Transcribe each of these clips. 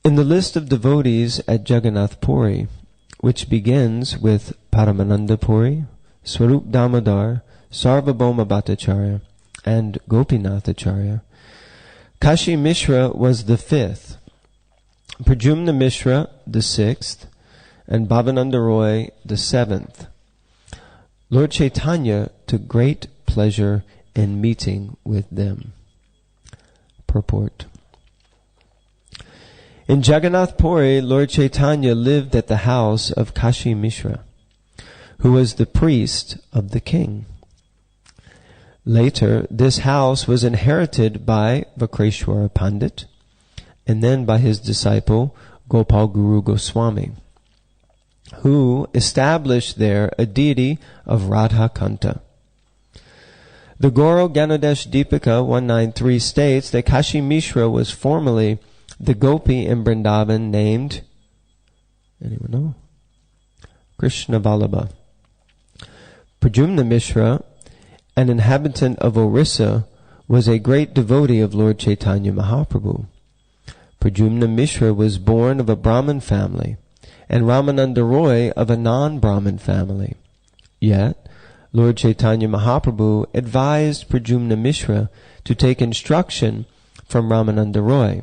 In the list of devotees at Jagannath Puri, which begins with Paramananda Puri, Swarup Damodar, Sarvabhauma Bhattacharya, and Gopinath Acharya, Kashi Mishra was the fifth, Pradyumna Mishra the sixth, and Bhavananda Roy the seventh. Lord Chaitanya took great pleasure in meeting with them. Purport. In Jagannath Puri, Lord Chaitanya lived at the house of Kashi Mishra, who was the priest of the king. Later, this house was inherited by Vakreshwara Pandit, and then by his disciple Gopal Guru Goswami, who established there a deity of Radha Kanta. The Goro Ganodesh Deepika 193 states that Kashi Mishra was formerly the Gopi in Vrindavan named, anyone know? Krishna Vallabha. Pradyumna Mishra, an inhabitant of Orissa, was a great devotee of Lord Chaitanya Mahaprabhu. Pradyumna Mishra was born of a Brahmin family, and Ramananda Roy of a non-Brahmin family. Yet, Lord Chaitanya Mahaprabhu advised Pradyumna Mishra to take instruction from Ramananda Roy.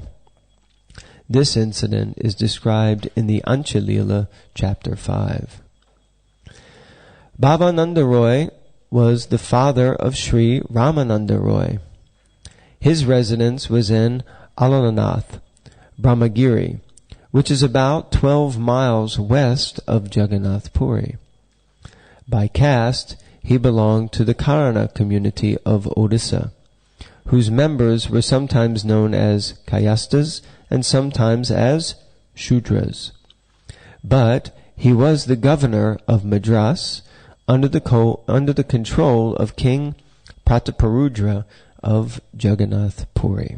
This incident is described in the Anchalila, chapter 5. Bhavananda Roy was the father of Sri Ramananda Roy. His residence was in Alalanath, Brahmagiri, which is about 12 miles west of Jagannath Puri. By caste, he belonged to the Karana community of Odisha, whose members were sometimes known as Kayastas and sometimes as Shudras. But he was the governor of Madras under the control of King Prataparudra of Jagannath Puri.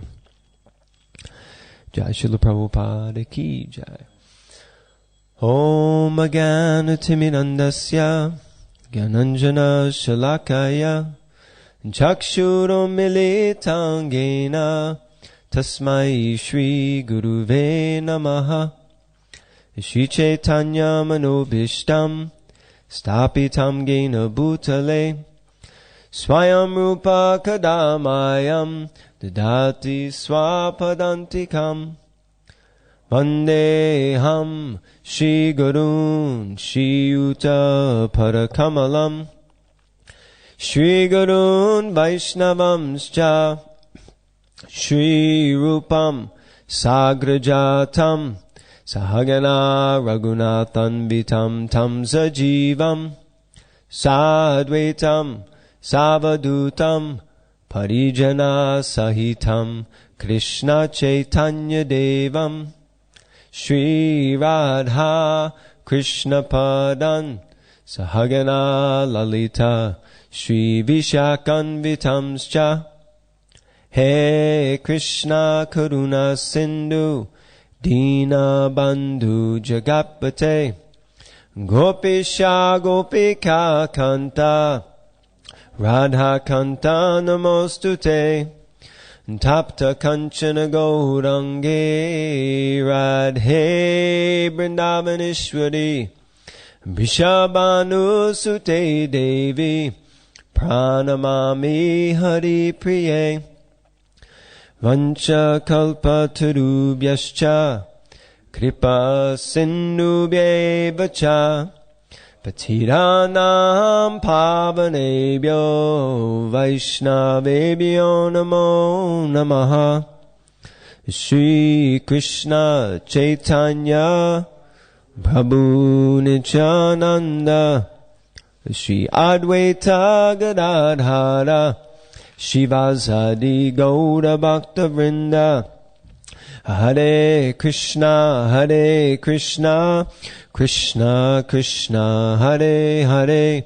Jai Srila Prabhupada Ki Jai. Om Agana Timirandasya Gyananjana Shalakaya Chakshuram Militangena Tasmai Shri Guruve Namaha Shri Chaitanya Manobishtam Stapitam Gena Bhutale Swayam Rupa Kadamayam Dadati Swapadantikam Vandeham Shri Gurun Shri Yuta Parakamalam Shri Gurun Vaishnavamscha Shri Rupam Sagrajatam Sahagana Raghunathan Vitam Tam Sajivam Sadvaitam Savadutam Parijana Sahitam Krishna Chaitanya Devam Shri Radha Krishna Padan Sahagana Lalita Shri Vishakan Vitamscha He Krishna Karuna Sindhu Dina Bandhu Jagapate Gopisha Gopika Kanta Radha Kanta Namostute Tapta Kanchana Gaurange Radhe Vrindavaneshwari Vrishabhanu Sute Devi Pranamami Hari Priye Vancha Kalpa Tarubhyascha Kripa Sindhubhye Vacha Patiranam Pavanebhyo Vaishnavebhyo Namo Namaha Shri Krishna Chaitanya Prabhu Nityananda Shri Advaita Gadadhara Shivasadi Gaura Bhakta Vrinda Hare Krishna Krishna Krishna Hare Hare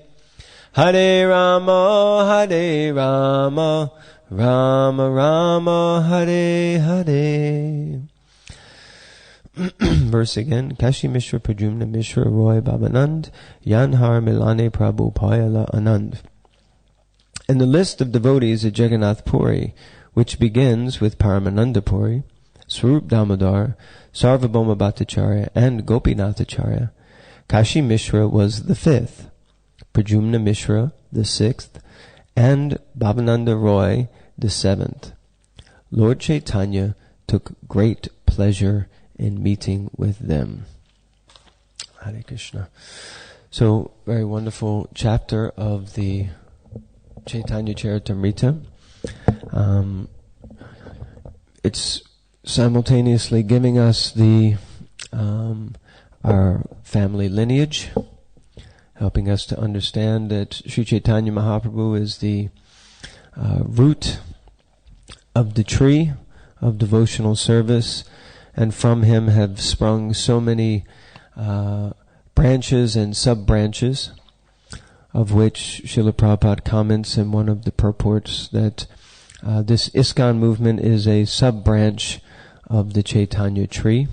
Hare Rama Rama Rama Hare Hare. Verse again. Kashi Mishra Pradyumna Mishra Roy Babanand Yanhar Milane Prabhu Payala Anand. In the list of devotees at Jagannath Puri, which begins with Paramananda Puri, Swarup Damodar, Sarvabhauma Bhattacharya, and Gopinathacharya. Kashi Mishra was the fifth, Pradyumna Mishra the sixth, and Bhavananda Roy the seventh. Lord Chaitanya took great pleasure in meeting with them. Hare Krishna. So, very wonderful chapter of the Chaitanya Charitamrita. It's simultaneously giving us the our family lineage, helping us to understand that Sri Chaitanya Mahaprabhu is the root of the tree of devotional service, and from him have sprung so many branches and sub-branches, of which Srila Prabhupada comments in one of the purports that this ISKCON movement is a sub-branch of the Chaitanya tree.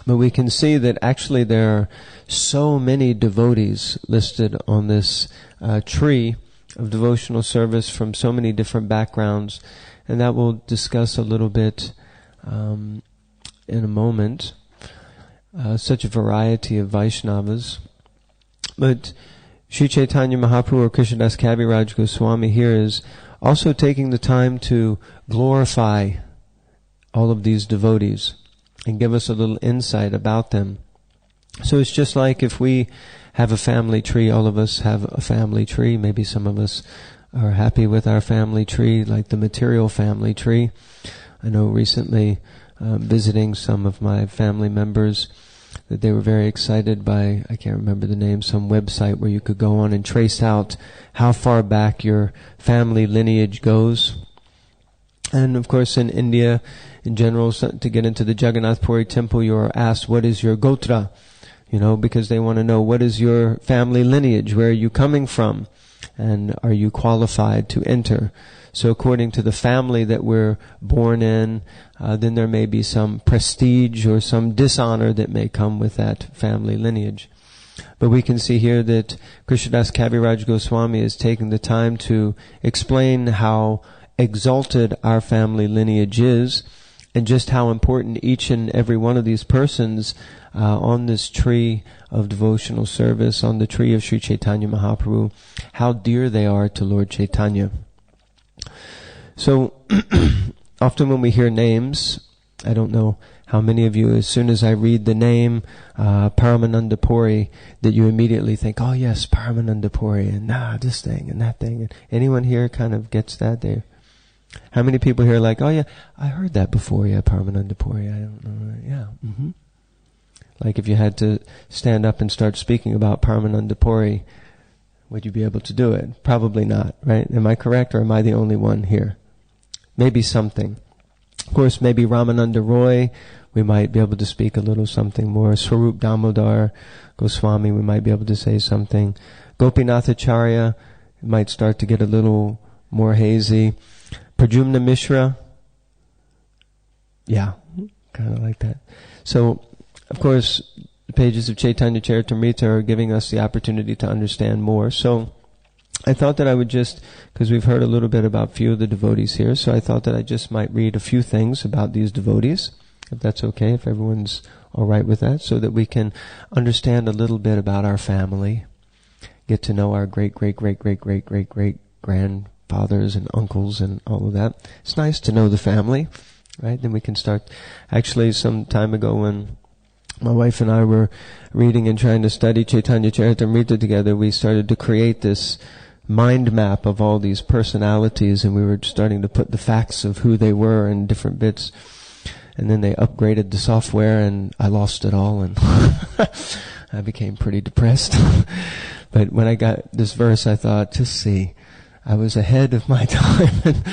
But we can see that actually there are so many devotees listed on this tree of devotional service from so many different backgrounds, and that we'll discuss a little bit in a moment. Such a variety of Vaishnavas. But Sri Chaitanya Mahaprabhu or Krishnadas Kaviraj Goswami here is also taking the time to glorify all of these devotees and give us a little insight about them. So it's just like if we have a family tree, all of us have a family tree. Maybe some of us are happy with our family tree, like the material family tree. I know recently visiting some of my family members that they were very excited by, I can't remember the name, some website where you could go on and trace out how far back your family lineage goes. And of course in India, in general, to get into the Jagannath Puri temple, you are asked, what is your gotra? Because they want to know, what is your family lineage? Where are you coming from? And are you qualified to enter? So according to the family that we're born in, then there may be some prestige or some dishonor that may come with that family lineage. But we can see here that Krishnadas Kaviraj Goswami is taking the time to explain how exalted our family lineage is, and just how important each and every one of these persons on this tree of devotional service, on the tree of Sri Chaitanya Mahaprabhu, how dear they are to Lord Chaitanya. So, often when we hear names, I don't know how many of you, as soon as I read the name Paramananda Puri, that you immediately think, oh yes, Paramananda Puri, and this thing and that thing. And anyone here kind of gets that there? How many people here are like, oh yeah, I heard that before, yeah, Paramananda Puri, I don't know, yeah, mm-hmm. Like if you had to stand up and start speaking about Paramananda Puri, would you be able to do it? Probably not, right? Am I correct, or am I the only one here? Maybe something. Of course, maybe Ramananda Roy, we might be able to speak a little something more. Swarup Damodar Goswami, we might be able to say something. Gopinathacharya might start to get a little more hazy. Pradyumna Mishra, yeah, kind of like that. So, of course, the pages of Chaitanya Charitamrita are giving us the opportunity to understand more. So, I thought that I would just, because we've heard a little bit about a few of the devotees here, so I thought that I just might read a few things about these devotees, if that's okay, if everyone's all right with that, so that we can understand a little bit about our family, get to know our great-great-great-great-great-great-grandfathers and uncles and all of that. It's nice to know the family, right? Then we can start. Actually, some time ago when my wife and I were reading and trying to study Chaitanya Charitamrita together, we started to create this mind map of all these personalities, and we were starting to put the facts of who they were in different bits. And then they upgraded the software, and I lost it all, and I became pretty depressed. But when I got this verse, I thought, just see, I was ahead of my time,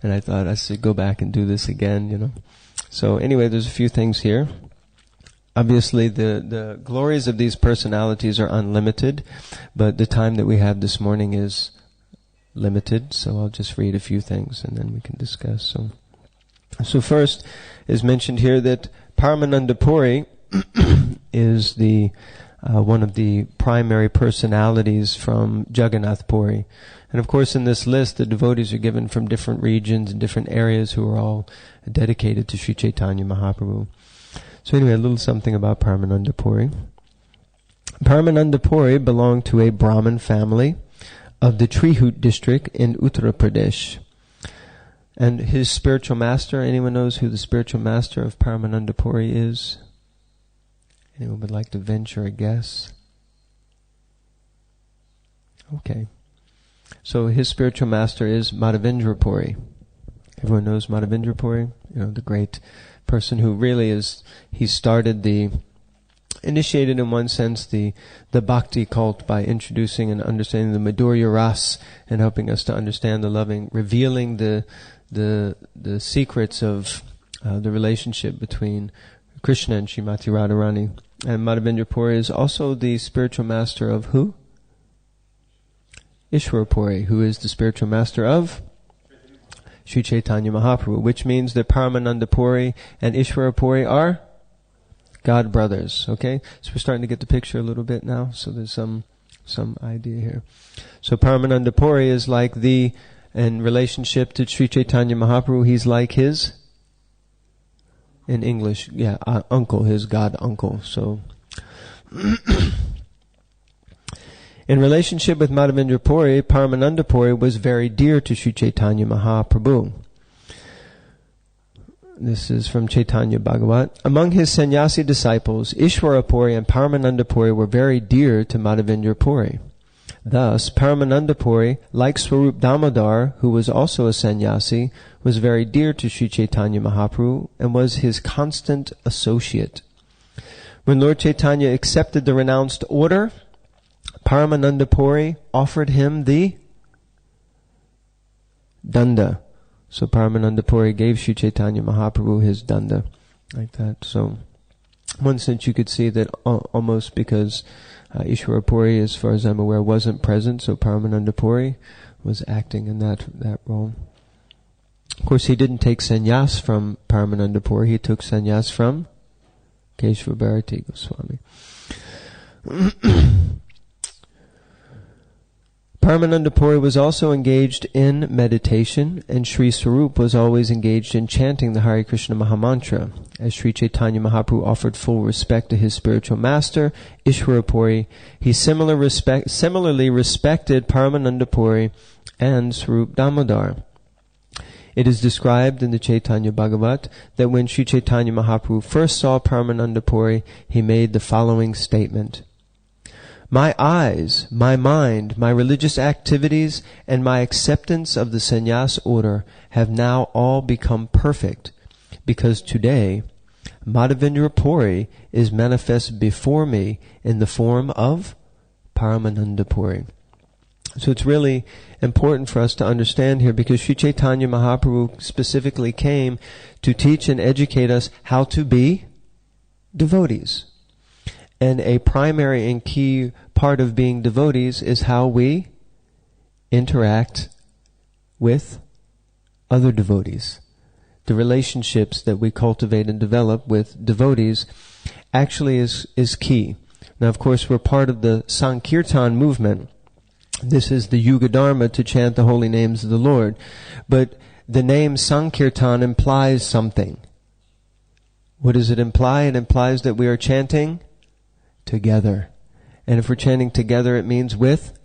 and I thought I should go back and do this again, So anyway, there's a few things here. Obviously, the glories of these personalities are unlimited, but the time that we have this morning is limited, so I'll just read a few things and then we can discuss. So first is mentioned here that Paramananda Puri is the one of the primary personalities from Jagannath Puri. And of course in this list the devotees are given from different regions and different areas who are all dedicated to Sri Chaitanya Mahaprabhu. So anyway, a little something about Paramananda Puri. Paramananda Puri belonged to a Brahmin family of the Trihut district in Uttar Pradesh. And his spiritual master, anyone knows who the spiritual master of Paramananda Puri is? Anyone would like to venture a guess? Okay. So his spiritual master is Madhavendra Puri. Everyone knows Madhavendra Puri? The great person who really he started initiated in one sense the bhakti cult by introducing and understanding the Madhurya Ras and helping us to understand the loving, revealing the secrets of the relationship between Krishna and Srimati Radharani. And Madhavendra Puri is also the spiritual master of who? Ishwara Puri, who is the spiritual master of Sri Chaitanya Mahaprabhu, which means that Paramananda Puri and Ishwara Puri are God brothers. Okay, so we're starting to get the picture a little bit now. So there's some idea here. So Paramananda Puri is like in relationship to Sri Chaitanya Mahaprabhu, he's like his, in English, uncle, his God uncle. So. In relationship with Madhavendra Puri, Paramananda Puri was very dear to Sri Chaitanya Mahaprabhu. This is from Chaitanya Bhagavat. Among his sannyasi disciples, Ishwara Puri and Paramananda Puri were very dear to Madhavendra Puri. Thus, Paramananda Puri, like Swarup Damodar, who was also a sannyasi, was very dear to Sri Chaitanya Mahaprabhu and was his constant associate. When Lord Chaitanya accepted the renounced order, Paramananda Puri offered him the danda. So Paramananda Puri gave Sri Chaitanya Mahaprabhu his danda, like that. So, in one sense you could see that almost because Ishwara Puri, as far as I'm aware, wasn't present, so Paramananda Puri was acting in that role. Of course, he didn't take sannyas from Paramananda Puri, he took sannyas from Keshava Bharati Goswami. Paramananda Puri was also engaged in meditation, and Sri Swarup was always engaged in chanting the Hare Krishna Mahamantra. As Sri Chaitanya Mahaprabhu offered full respect to his spiritual master, Ishwara Puri, he similarly respected Paramananda Puri and Swarup Damodar. It is described in the Chaitanya Bhagavat that when Sri Chaitanya Mahaprabhu first saw Paramananda Puri, he made the following statement. My eyes, my mind, my religious activities, and my acceptance of the sannyas order have now all become perfect, because today Madhavendra Puri is manifest before me in the form of Paramananda Puri. So it's really important for us to understand here, because Sri Chaitanya Mahaprabhu specifically came to teach and educate us how to be devotees. And a primary and key part of being devotees is how we interact with other devotees. The relationships that we cultivate and develop with devotees actually is key. Now, of course, we're part of the Sankirtan movement. This is the Yuga Dharma, to chant the holy names of the Lord. But the name Sankirtan implies something. What does it imply? It implies that we are chanting together. And if we're chanting together, it means with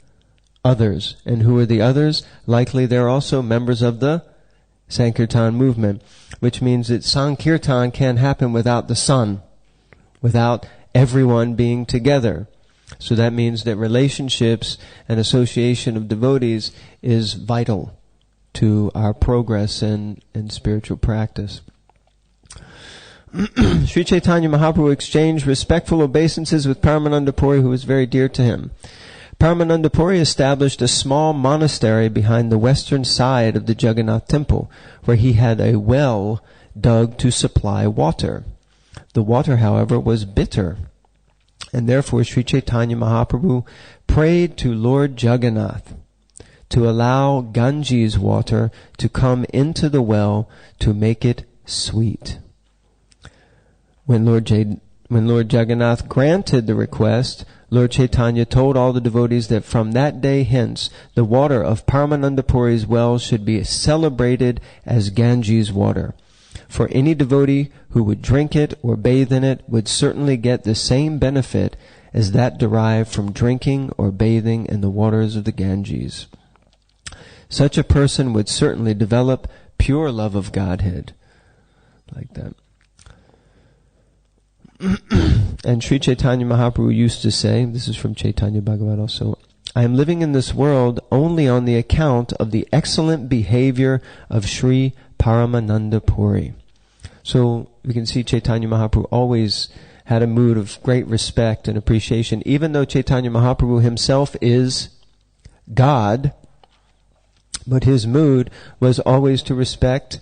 others. And who are the others? Likely they're also members of the Sankirtan movement, which means that Sankirtan can't happen without the sun, without everyone being together. So that means that relationships and association of devotees is vital to our progress in spiritual practice. Sri Chaitanya Mahaprabhu exchanged respectful obeisances with Paramananda Puri, who was very dear to him. Paramananda Puri established a small monastery behind the western side of the Jagannath temple, where he had a well dug to supply water. The water, however, was bitter, and therefore Sri Chaitanya Mahaprabhu prayed to Lord Jagannath to allow Ganges water to come into the well to make it sweet. When Lord Jagannath granted the request, Lord Chaitanya told all the devotees that from that day hence, the water of Paramananda Puri's well should be celebrated as Ganges water. For any devotee who would drink it or bathe in it would certainly get the same benefit as that derived from drinking or bathing in the waters of the Ganges. Such a person would certainly develop pure love of Godhead. Like that. And Sri Chaitanya Mahaprabhu used to say, this is from Chaitanya Bhagavat also, I am living in this world only on the account of the excellent behavior of Sri Paramananda Puri. So we can see Chaitanya Mahaprabhu always had a mood of great respect and appreciation, even though Chaitanya Mahaprabhu himself is God, but his mood was always to respect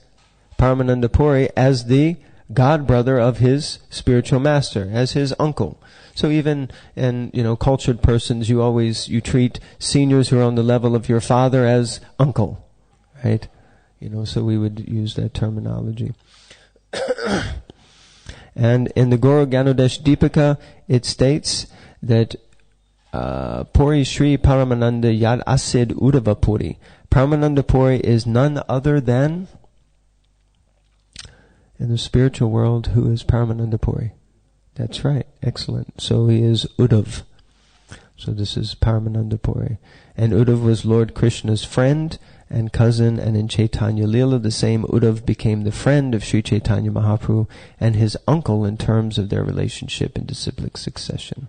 Paramananda Puri as the god brother of his spiritual master, as his uncle. So even in, cultured persons, you treat seniors who are on the level of your father as uncle, right? So we would use that terminology. And in the Gaura Ganodesh Deepika, it states that Puri Sri Paramananda Yad Asid Uddhava Puri. Paramananda Puri is none other than, in the spiritual world, who is Paramananda Puri? That's right. Excellent. So he is Uddhav. So this is Paramananda Puri. And Uddhav was Lord Krishna's friend and cousin, and in Chaitanya Leela, the same Uddhav became the friend of Sri Chaitanya Mahaprabhu and his uncle in terms of their relationship in disciplic succession.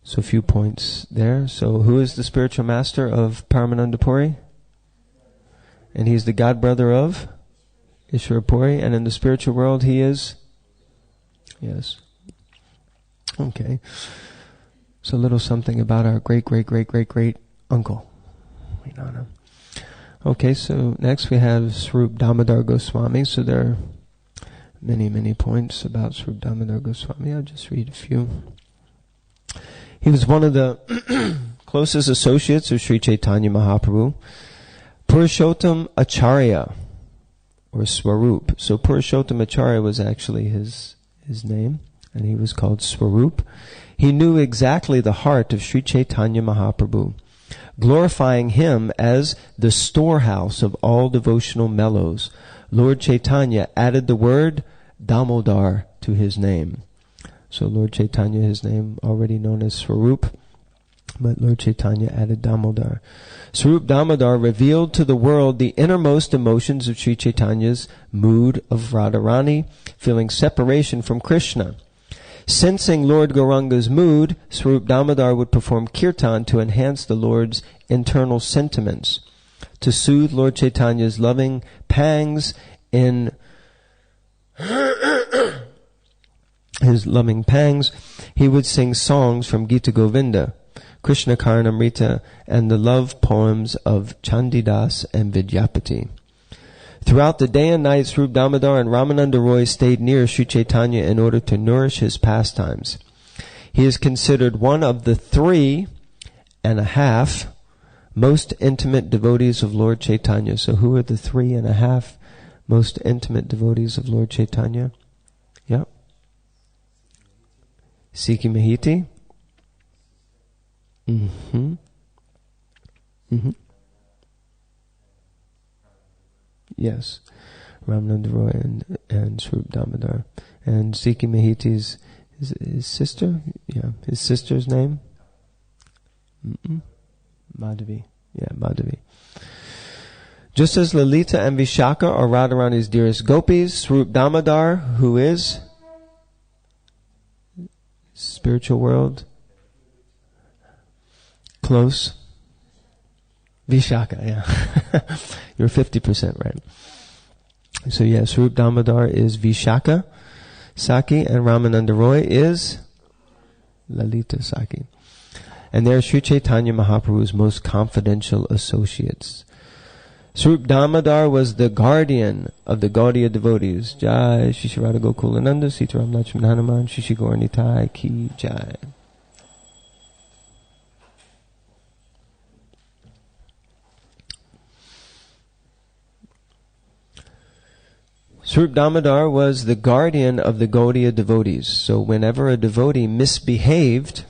So a few points there. So who is the spiritual master of Paramananda Puri? And he's the god brother of Ishvara Puri, and in the spiritual world he is? Yes. Okay. So a little something about our great uncle. Okay, so next we have Swarup Damodar Goswami. So there are many points about Swarup Damodar Goswami. I'll just read a few. He was one of the closest associates of Sri Chaitanya Mahaprabhu. Purushottam Acharya, or Swarup. So Purushottam Acharya was actually his name, and he was called Swarup. He knew exactly the heart of Sri Chaitanya Mahaprabhu, glorifying him as the storehouse of all devotional mellows. Lord Chaitanya added the word Damodar to his name. So Lord Chaitanya, his name already known as Swarup, but Lord Chaitanya added Damodar. Swarup Damodar revealed to the world the innermost emotions of Sri Chaitanya's mood of Radharani, feeling separation from Krishna. Sensing Lord Gauranga's mood, Swarup Damodar would perform kirtan to enhance the Lord's internal sentiments. To soothe Lord Chaitanya's loving pangs in his loving pangs, he would sing songs from Gita Govinda, Krishna Karanamrita, and the love poems of Chandidas and Vidyapati. Throughout the day and night, Swarup Damodar and Ramananda Roy stayed near Sri Chaitanya in order to nourish his pastimes. He is considered one of the 3.5 most intimate devotees of Lord Chaitanya. So who are the 3.5 most intimate devotees of Lord Chaitanya? Yep. Sikhi Mahiti. Yes. Ramananda Roy and Swarup Damodar. And Sikhi Mahiti's his sister? Yeah. His sister's name? Madhavi. Yeah, Madhavi. Just as Lalita and Vishaka are Radharani's dearest gopis, Swarup Damodar, who is spiritual world, close. Vishaka, yeah. You're 50% right. So yeah, Swarup Damodar is Vishaka Saki, and Ramananda Roy is Lalita Saki. And they are Sri Chaitanya Mahaprabhu's most confidential associates. Swarup Damodar was the guardian of the Gaudiya devotees. Jai Shri Shri Radha Gokulananda, Sitaram Lakshman Hanuman, Shri Shri Jai Nitai Ki Jai. Swarup Damodar was the guardian of the Gaudiya devotees. So whenever a devotee misbehaved,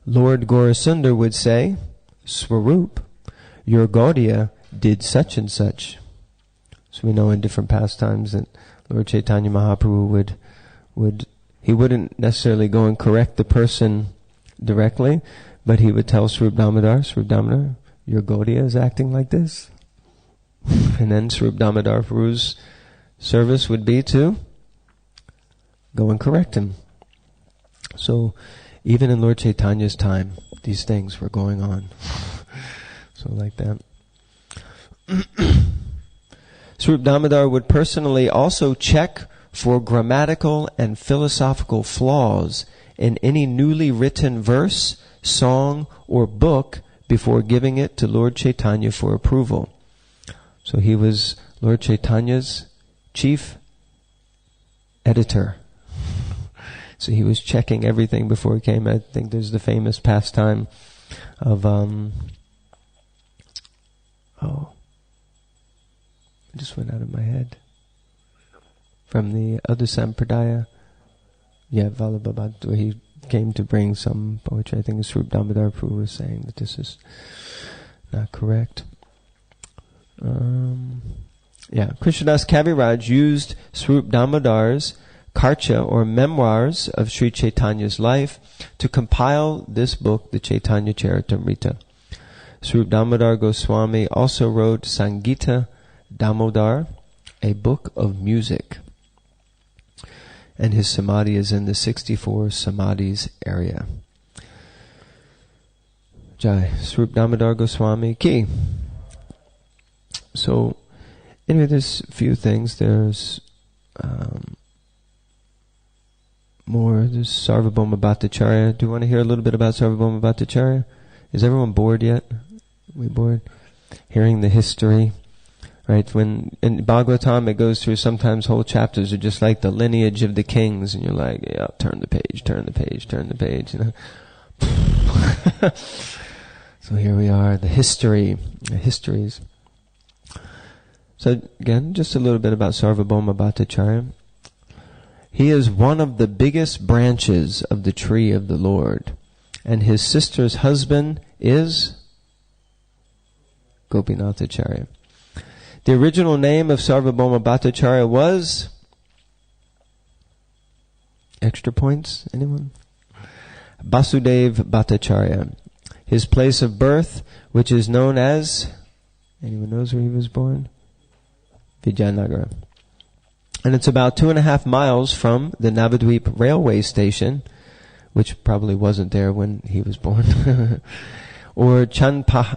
Lord Gaurasundar would say, Swarup, your Gaudiya did such and such. So we know in different pastimes that Lord Chaitanya Mahaprabhu he wouldn't necessarily go and correct the person directly, but he would tell Swarup Damodar, your Gaudiya is acting like this. And then Swarup Damodar Prabhu's service would be to go and correct him. So even in Lord Chaitanya's time, these things were going on. So like that. Swarup Damodar would personally also check for grammatical and philosophical flaws in any newly written verse, song, or book before giving it to Lord Chaitanya for approval. So he was Lord Chaitanya's chief editor. So he was checking everything before he came. I think there's the famous pastime of, it just went out of my head. From the other Sampradaya. Yeah, Vallabhabad, where he came to bring some poetry. I think Swarup Damodar Prabhu was saying that this is not correct. Krishnadas Kaviraj used Swarup Damodar's Karcha or memoirs of Sri Chaitanya's life to compile this book, the Chaitanya Charitamrita. Swarup Damodar Goswami also wrote Sangita Damodar, a book of music. And his samadhi is in the 64 samadhis area. Jai Swarup Damodar Goswami Ki. So, anyway, there's a few things. There's more. There's Sarvabhauma Bhattacharya. Do you want to hear a little bit about Sarvabhauma Bhattacharya? Is everyone bored yet? We bored? Hearing the history. Right? When in Bhagavatam it goes through sometimes whole chapters are just like the lineage of the kings, and you're like, yeah, turn the page, you know. So here we are, the histories. So again, just a little bit about Sarvabhauma Bhattacharya. He is one of the biggest branches of the tree of the Lord, and his sister's husband is Gopinathacharya. The original name of Sarvabhauma Bhattacharya was... Extra points? Anyone? Basudev Bhattacharya. His place of birth, which is known as... Anyone knows where he was born? Vijayanagara. And it's about 2.5 miles from the Navadvip railway station, which probably wasn't there when he was born, or Chanpahati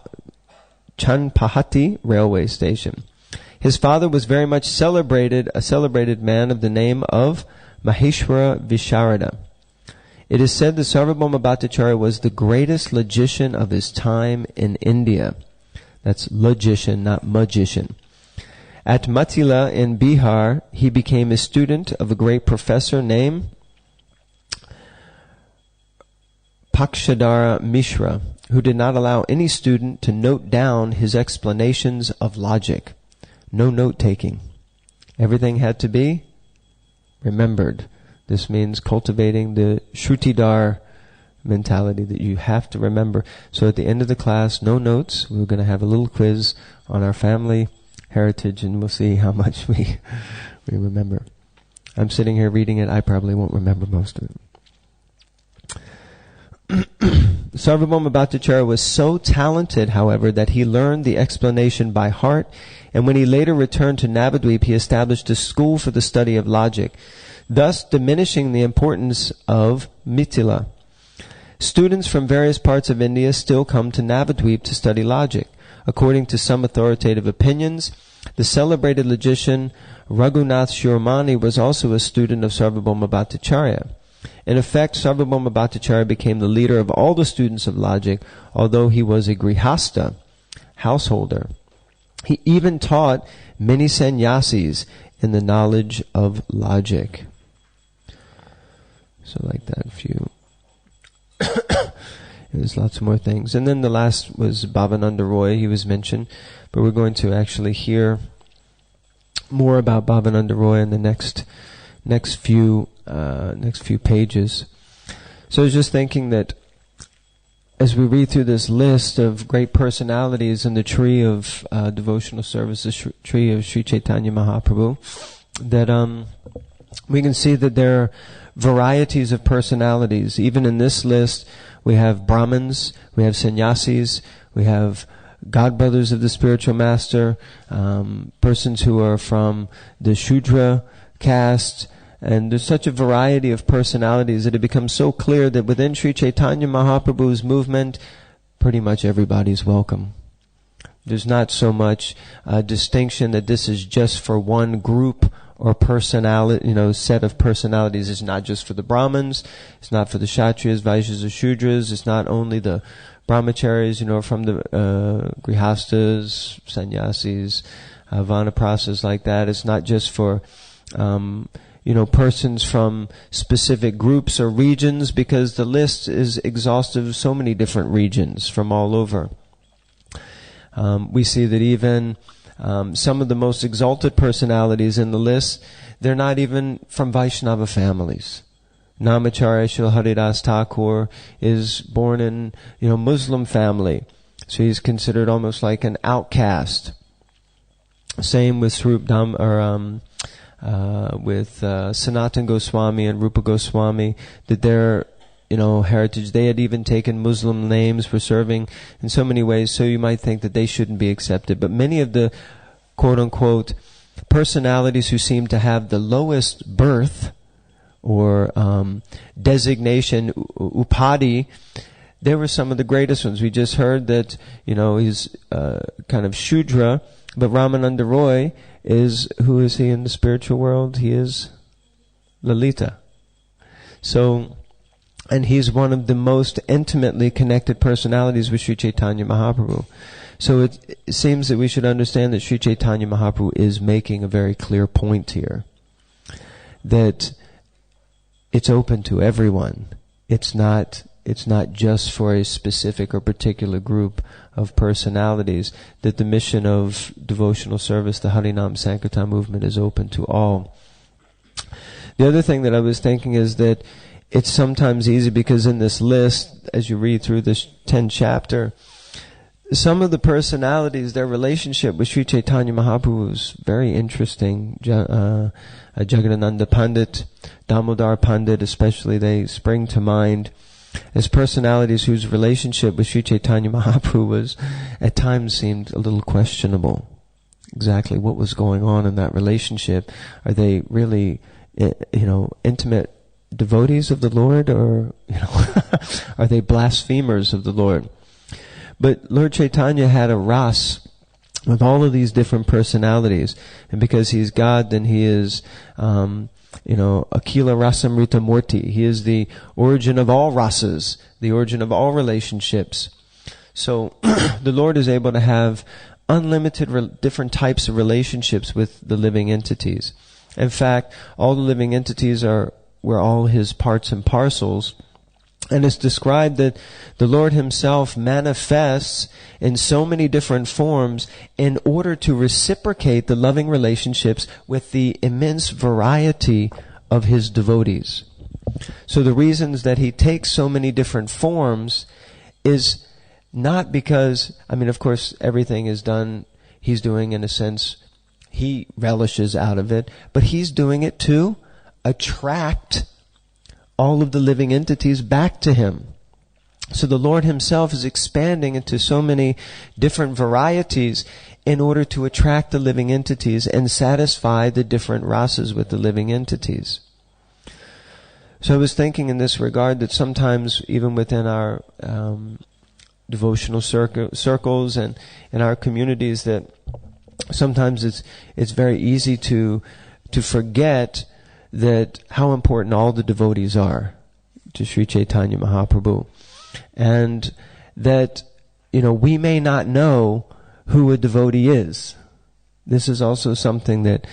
railway station. His father was very much a celebrated man of the name of Maheshwara Visharada. It is said that Sarvabhauma Bhattacharya was the greatest logician of his time in India. That's logician, not magician. At Matila in Bihar, he became a student of a great professor named Pakshadara Mishra, who did not allow any student to note down his explanations of logic. No note-taking. Everything had to be remembered. This means cultivating the Shrutidar mentality that you have to remember. So at the end of the class, no notes. We're going to have a little quiz on our family heritage, and we'll see how much we remember. I'm sitting here reading it. I probably won't remember most of it. Sarvabhauma Bhattacharya was so talented, however, that he learned the explanation by heart, and when he later returned to Navadvip, he established a school for the study of logic, thus diminishing the importance of Mithila. Students from various parts of India still come to Navadvip to study logic. According to some authoritative opinions, the celebrated logician Raghunath Shiromani was also a student of Sarvabhauma Bhattacharya. In effect, Sarvabhauma Bhattacharya became the leader of all the students of logic, although he was a grihasta, householder. He even taught many sannyasis in the knowledge of logic. So like that, a few. There's lots more things. And then the last was Bhavananda Roy. He was mentioned. But we're going to actually hear more about Bhavananda Roy in the next few pages. So I was just thinking that as we read through this list of great personalities in the tree of devotional service, the tree of Sri Chaitanya Mahaprabhu, that we can see that there are varieties of personalities. Even in this list, we have Brahmins, we have sannyasis, we have godbrothers of the spiritual master, persons who are from the Shudra caste, and there's such a variety of personalities that it becomes so clear that within Sri Chaitanya Mahaprabhu's movement, pretty much everybody's welcome. There's not so much distinction that this is just for one group or personality, set of personalities. It's not just for the Brahmins, it's not for the Kshatriyas, Vaishyas, or Shudras, it's not only the brahmacharis, from the grihastas, sannyasis, vanaprasthas like that. It's not just for, persons from specific groups or regions, because the list is exhaustive of so many different regions from all over. We see that even some of the most exalted personalities in the list, they're not even from Vaishnava families. Namacharya Srila Haridas Thakur is born in, Muslim family, so he's considered almost like an outcast. Same with with Sanatan Goswami and Rupa Goswami, that their heritage, they had even taken Muslim names for serving in so many ways, so you might think that they shouldn't be accepted. But many of the quote-unquote personalities who seem to have the lowest birth or designation, upadhi, they were some of the greatest ones. We just heard that, he's kind of Shudra, but Ramananda Roy who is he in the spiritual world? He is Lalita. So, and he's one of the most intimately connected personalities with Sri Chaitanya Mahaprabhu. So it seems that we should understand that Sri Chaitanya Mahaprabhu is making a very clear point here, that it's open to everyone. It's not just for a specific or particular group of personalities, that the mission of devotional service, the Harinam Sankirtan movement, is open to all. The other thing that I was thinking is that it's sometimes easy, because in this list, as you read through this 10th chapter, some of the personalities, their relationship with Sri Chaitanya Mahaprabhu was very interesting. Jagadananda Pandit, Damodar Pandit especially, they spring to mind as personalities whose relationship with Sri Chaitanya Mahaprabhu was, at times, seemed a little questionable. Exactly what was going on in that relationship. Are they really, intimate devotees of the Lord, or, are they blasphemers of the Lord? But Lord Chaitanya had a ras with all of these different personalities, and because he's God, then he is, Akila Rasamrita Murti. He is the origin of all rasas, the origin of all relationships. So the Lord is able to have unlimited different types of relationships with the living entities. In fact, all the living entities were all his parts and parcels. And it's described that the Lord himself manifests in so many different forms in order to reciprocate the loving relationships with the immense variety of his devotees. So the reasons that he takes so many different forms is not because, of course, everything is done, he's doing in a sense, he relishes out of it, but he's doing it to attract all of the living entities back to him. So the Lord himself is expanding into so many different varieties in order to attract the living entities and satisfy the different rasas with the living entities. So I was thinking in this regard that sometimes even within our devotional circles and in our communities, that sometimes it's very easy to forget that how important all the devotees are to Sri Chaitanya Mahaprabhu. And that, we may not know who a devotee is. This is also something that,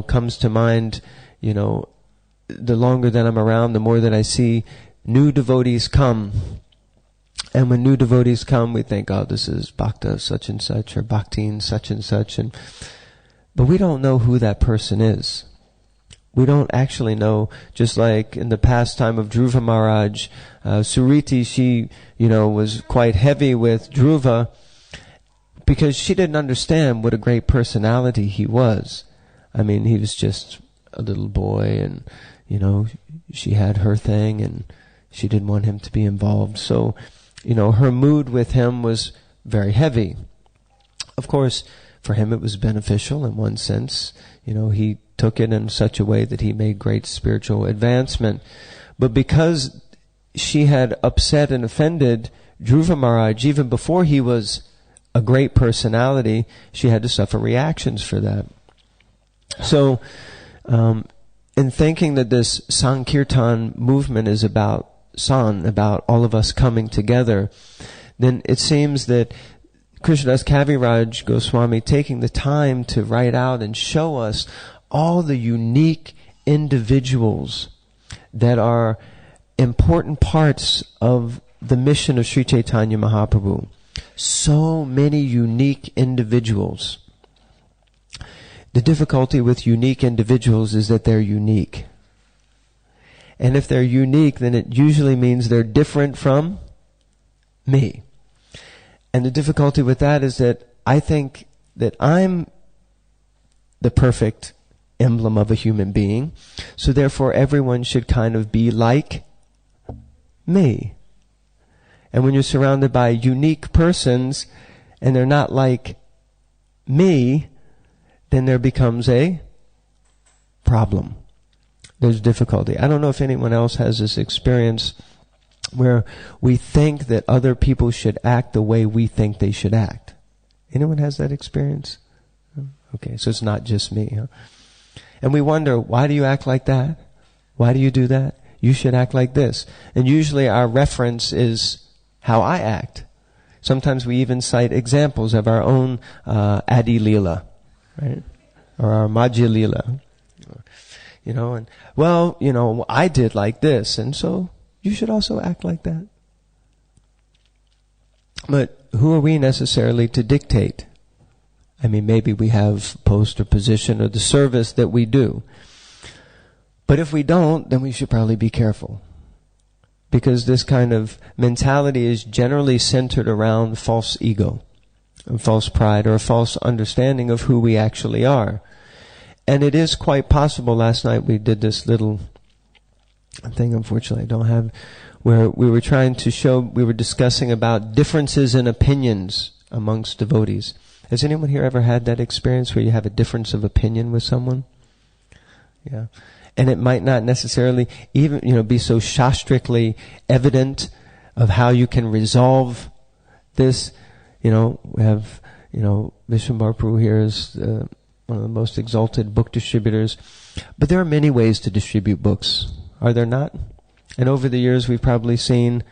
comes to mind, the longer that I'm around, the more that I see new devotees come. And when new devotees come, we think, oh, this is Bhakta such and such, or Bhaktin such and such. And But we don't know who that person is. We don't actually know, just like in the pastime of Dhruva Maharaj, Suriti, she, was quite heavy with Dhruva because she didn't understand what a great personality he was. I mean, he was just a little boy and, she had her thing and she didn't want him to be involved. So, her mood with him was very heavy. Of course, for him it was beneficial in one sense. He took it in such a way that he made great spiritual advancement. But because she had upset and offended Dhruva Maharaj, even before he was a great personality, she had to suffer reactions for that. So, in thinking that this Sankirtan movement is about about all of us coming together, then it seems that Krishnadas Kaviraj Goswami taking the time to write out and show us all the unique individuals that are important parts of the mission of Sri Chaitanya Mahaprabhu. So many unique individuals. The difficulty with unique individuals is that they're unique. And if they're unique, then it usually means they're different from me. And the difficulty with that is that I think that I'm the perfect emblem of a human being, so therefore everyone should kind of be like me. And when you're surrounded by unique persons and they're not like me, then there becomes a problem. There's difficulty. I don't know if anyone else has this experience where we think that other people should act the way we think they should act. Anyone has that experience? Okay, so it's not just me. Huh? And we wonder, why do you act like that? Why do you do that? You should act like this. And usually our reference is how I act. Sometimes we even cite examples of our own Adi Leela, right? Or our Madhya Leela. I did like this, and so you should also act like that. But who are we necessarily to dictate? I mean, maybe we have post or position or the service that we do. But if we don't, then we should probably be careful. Because this kind of mentality is generally centered around false ego, and false pride, or a false understanding of who we actually are. And it is quite possible, last night we did this little thing, unfortunately I don't have, where we were trying to show, we were discussing about differences in opinions amongst devotees. Has anyone here ever had that experience where you have a difference of opinion with someone? Yeah. And it might not necessarily even, be so shastrically evident of how you can resolve this. We have, Vishnu Mahaprabhu here is one of the most exalted book distributors. But there are many ways to distribute books, are there not? And over the years we've probably seen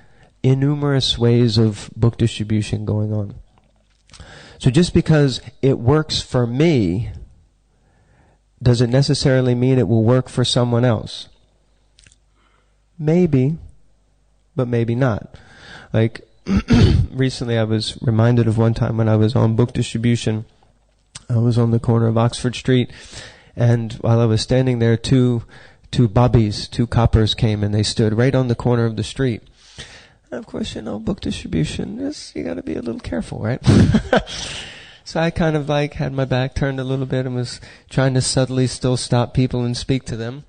innumerous ways of book distribution going on. So just because it works for me, does it necessarily mean it will work for someone else? Maybe, but maybe not. Like, recently I was reminded of one time when I was on book distribution. I was on the corner of Oxford Street, and while I was standing there, two bobbies, two coppers came, and they stood right on the corner of the street. And of course, book distribution, you gotta be a little careful, right? So I kind of had my back turned a little bit and was trying to subtly still stop people and speak to them,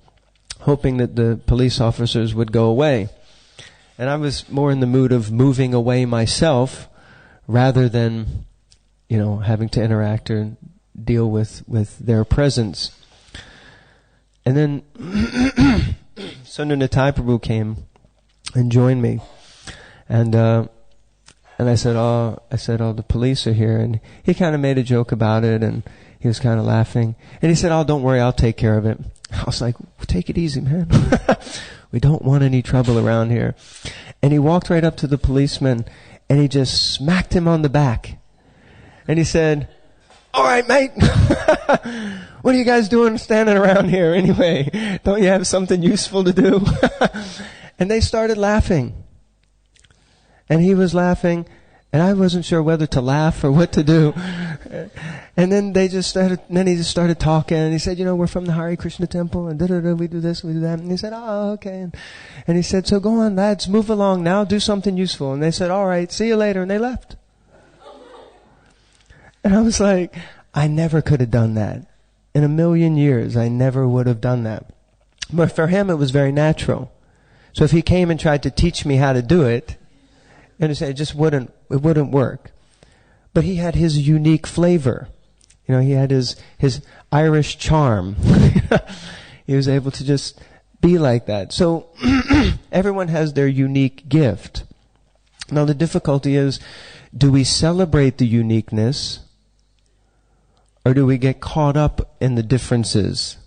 hoping that the police officers would go away. And I was more in the mood of moving away myself rather than, having to interact or deal with their presence. And then Sundar Nitai Prabhu came and joined me. And I said, the police are here. And he kind of made a joke about it, and he was kind of laughing. And he said, don't worry, I'll take care of it. I was like, take it easy, man. We don't want any trouble around here. And he walked right up to the policeman, and he just smacked him on the back. And he said, all right, mate, what are you guys doing standing around here anyway? Don't you have something useful to do? And they started laughing. And he was laughing, And I wasn't sure whether to laugh or what to do. And then he just started talking, and he said, we're from the Hare Krishna temple, and we do this, we do that. And he said, oh, okay. And he said, so go on, lads, move along now, do something useful. And they said, all right, see you later. And they left. And I was like, I never could have done that. In a million years, I never would have done that. But for him, it was very natural. So if he came and tried to teach me how to do it, it just wouldn't work. But he had his unique flavor. He had his Irish charm. He was able to just be like that. So everyone has their unique gift. Now the difficulty is, do we celebrate the uniqueness, or do we get caught up in the differences?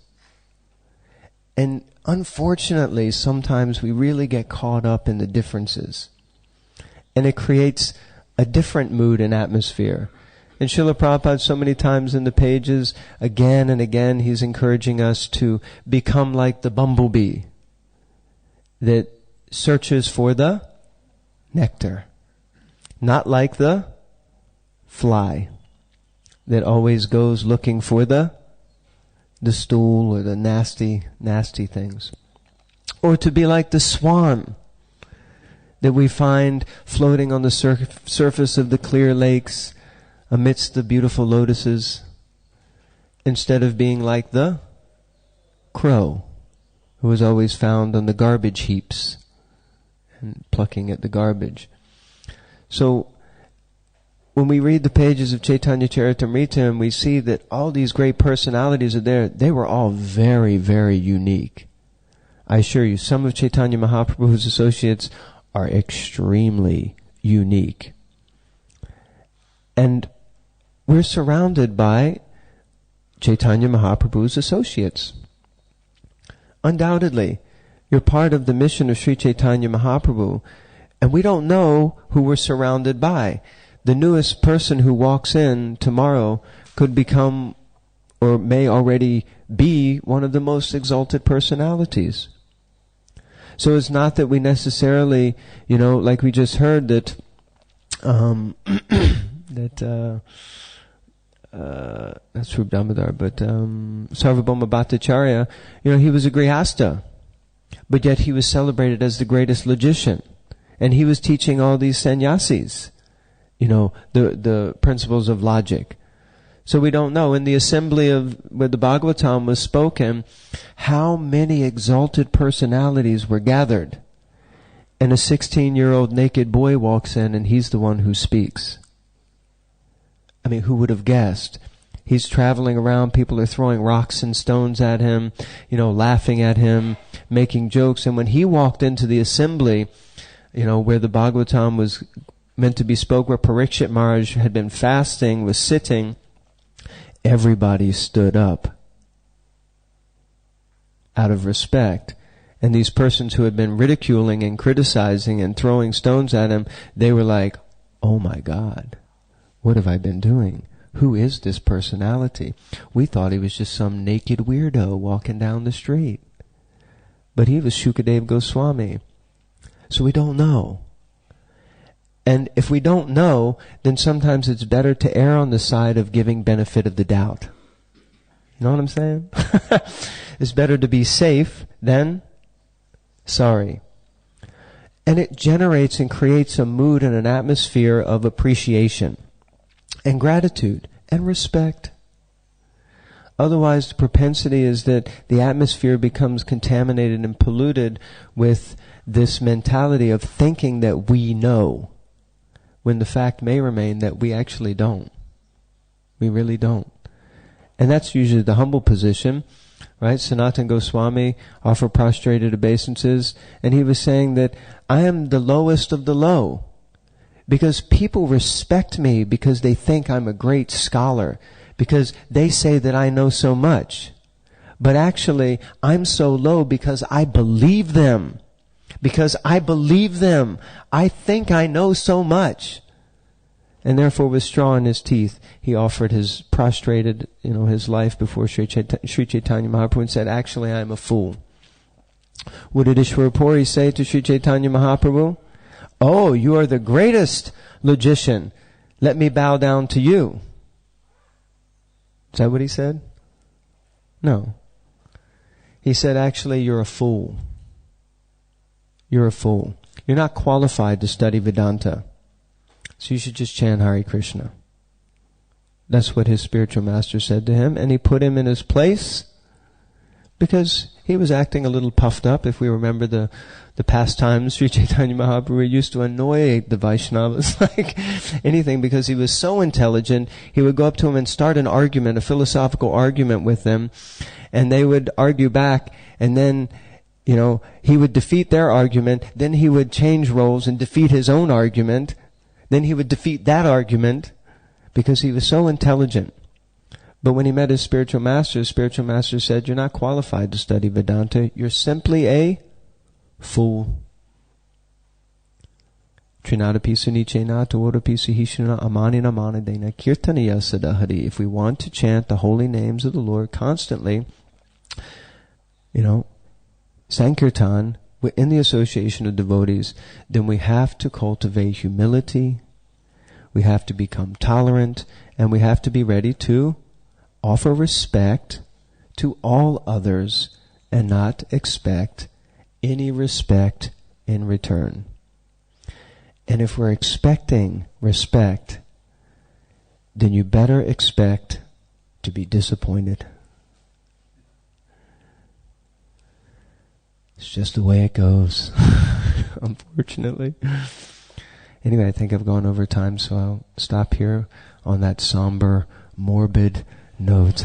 And unfortunately, sometimes we really get caught up in the differences. And it creates a different mood and atmosphere. And Srila Prabhupada, so many times in the pages, again and again, he's encouraging us to become like the bumblebee that searches for the nectar. Not like the fly that always goes looking for the stool or the nasty things. Or to be like the swan that we find floating on the surface of the clear lakes amidst the beautiful lotuses, instead of being like the crow who is always found on the garbage heaps and plucking at the garbage. So when we read the pages of Chaitanya Charitamrita and we see that all these great personalities are there, they were all very, very unique. I assure you, some of Chaitanya Mahaprabhu's associates are extremely unique. And we're surrounded by Chaitanya Mahaprabhu's associates. Undoubtedly, you're part of the mission of Sri Chaitanya Mahaprabhu, and we don't know who we're surrounded by. The newest person who walks in tomorrow could become, or may already be, one of the most exalted personalities. So it's not that we necessarily, like we just heard that that's Rup Damodar, but Sarvabhauma Bhattacharya, he was a Grihastha, but yet he was celebrated as the greatest logician, and he was teaching all these sannyasis, the principles of logic. So we don't know. In the assembly of where the Bhagavatam was spoken, how many exalted personalities were gathered, and a 16-year-old naked boy walks in, and he's the one who speaks. I mean, who would have guessed? He's traveling around, people are throwing rocks and stones at him, laughing at him, making jokes. And when he walked into the assembly, where the Bhagavatam was meant to be spoke, where Parikshit Maharaj had been fasting, was sitting, everybody stood up out of respect. And these persons who had been ridiculing and criticizing and throwing stones at him, they were like, oh my God, what have I been doing? Who is this personality? We thought he was just some naked weirdo walking down the street. But he was Shukadev Goswami. So we don't know. And if we don't know, then sometimes it's better to err on the side of giving benefit of the doubt. You know what I'm saying? It's better to be safe than sorry. And it generates and creates a mood and an atmosphere of appreciation and gratitude and respect. Otherwise, the propensity is that the atmosphere becomes contaminated and polluted with this mentality of thinking that we know, when the fact may remain that we actually don't. We really don't. And that's usually the humble position, right? Sanatana Goswami offered prostrated obeisances, and he was saying that I am the lowest of the low, because people respect me because they think I'm a great scholar, because they say that I know so much. But actually, I'm so low because I believe them. Because I believe them. I think I know so much. And therefore, with straw in his teeth, he offered his prostrated, his life before Sri Chaitanya Mahaprabhu and said, actually, I'm a fool. What did Ishwara Puri say to Sri Chaitanya Mahaprabhu? Oh, you are the greatest logician. Let me bow down to you. Is that what he said? No. He said, actually, you're a fool. You're a fool. You're not qualified to study Vedanta. So you should just chant Hare Krishna. That's what his spiritual master said to him, and he put him in his place because he was acting a little puffed up. If we remember the past times, Sri Chaitanya Mahaprabhu used to annoy the Vaishnavas like anything because he was so intelligent. He would go up to him and start an argument, a philosophical argument with them, and they would argue back, and then he would defeat their argument, then he would change roles and defeat his own argument, then he would defeat that argument, because he was so intelligent. But when he met his spiritual master said, you're not qualified to study Vedanta. You're simply a fool. Trinadapisu nichena tawodapisu hishuna amanina manadena kirtanaya sadahari. If we want to chant the holy names of the Lord constantly, Sankirtan, in the association of devotees, then we have to cultivate humility, we have to become tolerant, and we have to be ready to offer respect to all others and not expect any respect in return. And if we're expecting respect, then you better expect to be disappointed. It's just the way it goes, unfortunately. Anyway, I think I've gone over time, so I'll stop here on that somber, morbid note.